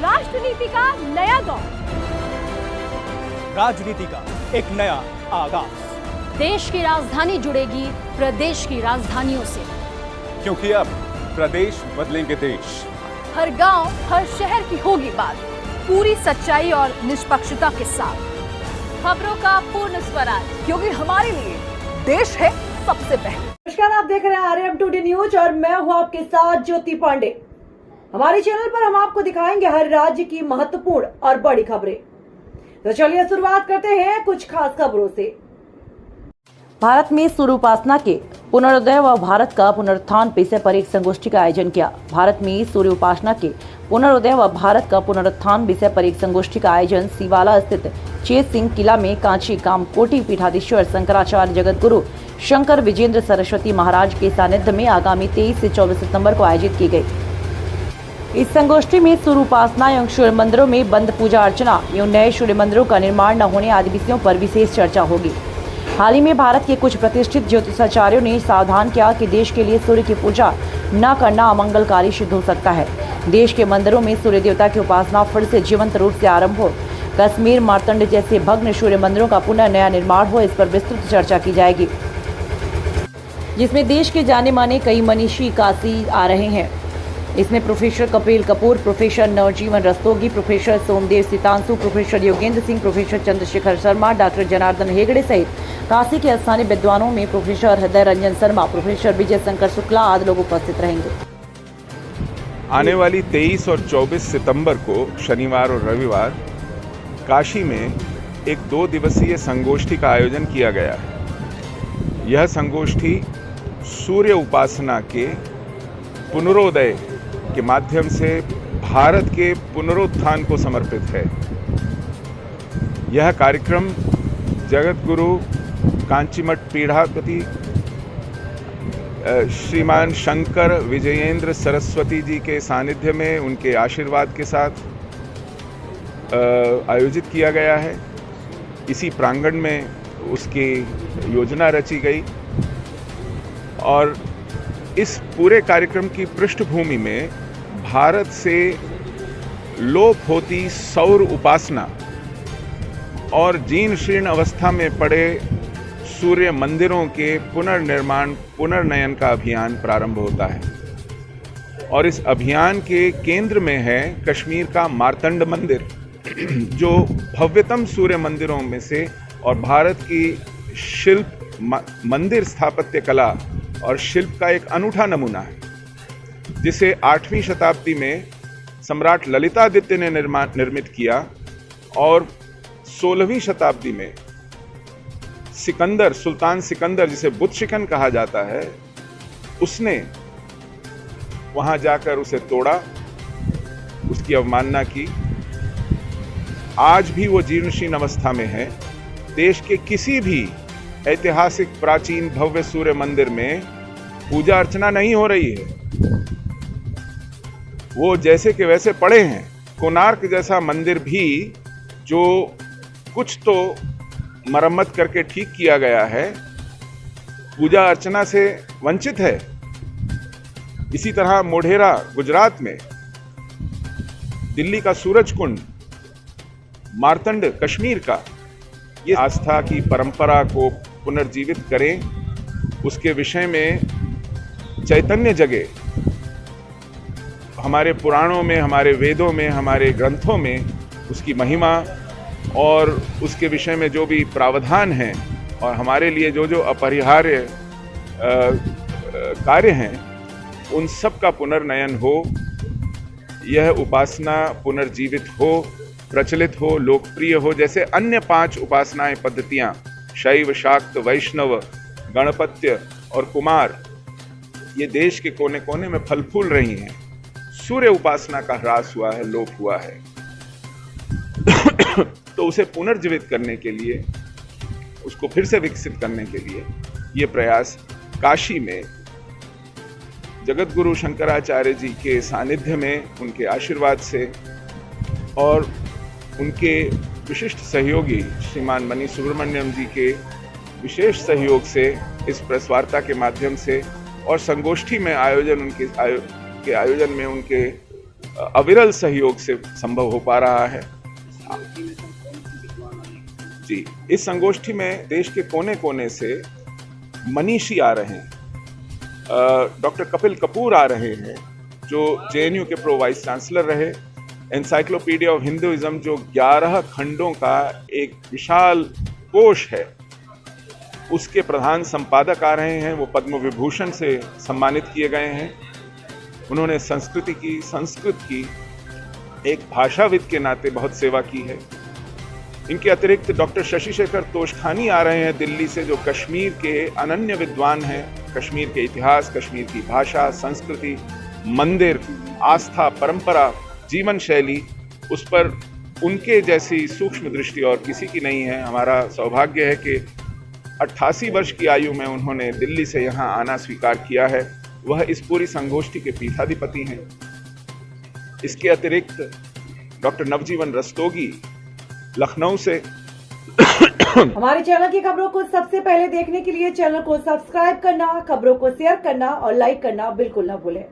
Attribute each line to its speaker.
Speaker 1: राष्ट्रनीति का नया दौर,
Speaker 2: राजनीति का एक नया आगाज।
Speaker 1: देश की राजधानी जुड़ेगी प्रदेश की राजधानियों से,
Speaker 3: क्योंकि अब प्रदेश बदलेंगे देश।
Speaker 1: हर गांव, हर शहर की होगी बात, पूरी सच्चाई और निष्पक्षता के साथ। खबरों का पूर्ण स्वराज, क्योंकि हमारे लिए देश है सबसे पहले।
Speaker 4: नमस्कार, आप देख रहे हैं आरएम टुडे न्यूज और मैं हूं आपके साथ ज्योति पांडे। हमारे चैनल पर हम आपको दिखाएंगे हर राज्य की महत्वपूर्ण और बड़ी खबरें। तो चलिए शुरुआत करते हैं कुछ खास खबरों से। भारत में सूर्य उपासना के पुनरोदय व भारत का पुनरुत्थान विषय पर एक संगोष्ठी का आयोजन किया। भारत में सूर्य उपासना के पुनरोदय व भारत का पुनरुत्थान विषय पर एक संगोष्ठी का आयोजन सिवाला स्थित चेत सिंह किला में कांची कामकोटि पीठाधीश्वर शंकराचार्य जगत गुरु शंकर विजेंद्र सरस्वती महाराज के सानिध्य में आगामी 23 से 24 सितंबर को आयोजित की गई। इस संगोष्ठी में सूर्य उपासना एवं सूर्य मंदिरों में बंद पूजा अर्चना एवं नए सूर्य मंदिरों का निर्माण न होने आदि विषयों पर विशेष चर्चा होगी। हाल ही में भारत के कुछ प्रतिष्ठित ज्योतिषाचार्यों ने सावधान किया कि देश के लिए सूर्य की पूजा न करना अमंगलकारी सिद्ध हो सकता है। देश के मंदिरों में सूर्य देवता की उपासना फिर से जीवंत रूप से आरंभ हो, कश्मीर मार्तंड जैसे भग्न सूर्य मंदिरों का पुनः नया निर्माण हो, इस पर विस्तृत चर्चा की जाएगी, जिसमें देश के जाने माने कई मनीषी काशी आ रहे हैं। इसमें professor Kapil Kapoor, professor Navjivan Rastogi, professor Somdev Sitanshu, professor Yogendra Singh, professor Chandrashekhar Sharma, doctor Janardan Hegde सहित काशी के स्थानीय विद्वानों में प्रोफेसर हृदय रंजन शर्मा, प्रोफेसर विजय शंकर शुक्ला आदि लोग उपस्थित रहेंगे।
Speaker 3: आने वाली 23 और 24 सितंबर को शनिवार और रविवार काशी में एक 2 दिवसीय संगोष्ठी का आयोजन किया गया है। यह संगोष्ठी सूर्य उपासना के पुनरोदय के माध्यम से भारत के पुनरुत्थान को समर्पित है। यह कार्यक्रम जगत गुरु कांचीमठ पीठाधिपति श्रीमान शंकर विजयेंद्र सरस्वती जी के सानिध्य में उनके आशीर्वाद के साथ आयोजित किया गया है। इसी प्रांगण में उसकी योजना रची गई और इस पूरे कार्यक्रम की पृष्ठभूमि में भारत से लोप होती सौर उपासना और जीर्ण शीर्ण अवस्था में पड़े सूर्य मंदिरों के पुनर्निर्माण पुनर्नयन का अभियान प्रारंभ होता है। और इस अभियान के केंद्र में है कश्मीर का मार्तंड मंदिर, जो भव्यतम सूर्य मंदिरों में से और भारत की शिल्प मंदिर स्थापत्य कला और शिल्प का एक अनूठा नमूना है, जिसे 8वीं शताब्दी में सम्राट ललितादित्य ने निर्मित किया और 16वीं शताब्दी में सिकंदर, सुल्तान सिकंदर जिसे बुत शिकन कहा जाता है, उसने वहां जाकर उसे तोड़ा, उसकी अवमानना की। आज भी वो जीर्णशीर्ण अवस्था में है। देश के किसी भी ऐतिहासिक प्राचीन भव्य सूर्य मंदिर में पूजा अर्चना नहीं हो रही है, वो जैसे के वैसे पड़े हैं। कोणार्क जैसा मंदिर भी जो कुछ तो मरम्मत करके ठीक किया गया है, पूजा अर्चना से वंचित है। इसी तरह मोढेरा गुजरात में, दिल्ली का सूरज कुंड, मार्तंड कश्मीर का, ये आस्था की परंपरा को पुनर्जीवित करें, उसके विषय में चैतन्य जगे। हमारे पुराणों में, हमारे वेदों में, हमारे ग्रंथों में उसकी महिमा और उसके विषय में जो भी प्रावधान हैं और हमारे लिए जो जो अपरिहार्य कार्य हैं, उन सब का पुनर्नयन हो, यह उपासना पुनर्जीवित हो, प्रचलित हो, लोकप्रिय हो। जैसे अन्य 5 उपासनाएं पद्धतियां शैव, शाक्त, वैष्णव, गणपत्य और कुमार, ये देश के कोने कोने में फल फूल रही हैं। सूर्य उपासना का ह्रास हुआ है, लोप हुआ है। तो उसे पुनर्जीवित करने के लिए, उसको फिर से विकसित करने के लिए ये प्रयास काशी में जगत गुरु शंकराचार्य जी के सानिध्य में, उनके आशीर्वाद से और उनके विशिष्ट सहयोगी श्रीमान मनीष सुब्रमण्यम जी के विशेष सहयोग से इस प्रेस वार्ता के माध्यम से और संगोष्ठी में आयोजन में उनके अविरल सहयोग से संभव हो पा रहा है। जी, इस संगोष्ठी में देश के कोने कोने से मनीषी आ रहे हैं। डॉक्टर कपिल कपूर आ रहे हैं, जो जेएनयू के प्रो वाइस चांसलर रहे। एनसाइक्लोपीडिया ऑफ हिंदुइज्म, जो 11 खंडों का एक विशाल कोश है, उसके प्रधान संपादक आ रहे हैं। वो पद्म विभूषण से सम्मानित किए गए हैं। उन्होंने संस्कृत की एक भाषाविद के नाते बहुत सेवा की है। इनके अतिरिक्त डॉक्टर शशि शेखर तोषखानी आ रहे हैं दिल्ली से, जो कश्मीर के अनन्य विद्वान हैं। कश्मीर के इतिहास, कश्मीर की भाषा, संस्कृति, मंदिर, आस्था, परंपरा, जीवन शैली, उस पर उनके जैसी सूक्ष्म दृष्टि और किसी की नहीं है। हमारा सौभाग्य है कि 88 वर्ष की आयु में उन्होंने दिल्ली से यहाँ आना स्वीकार किया है। वह इस पूरी संगोष्ठी के पीठाधिपति हैं। इसके अतिरिक्त डॉक्टर नवजीवन रस्तोगी लखनऊ से।
Speaker 4: हमारे चैनल की खबरों को सबसे पहले देखने के लिए चैनल को सब्सक्राइब करना, खबरों को शेयर करना और लाइक करना बिल्कुल न भूलें।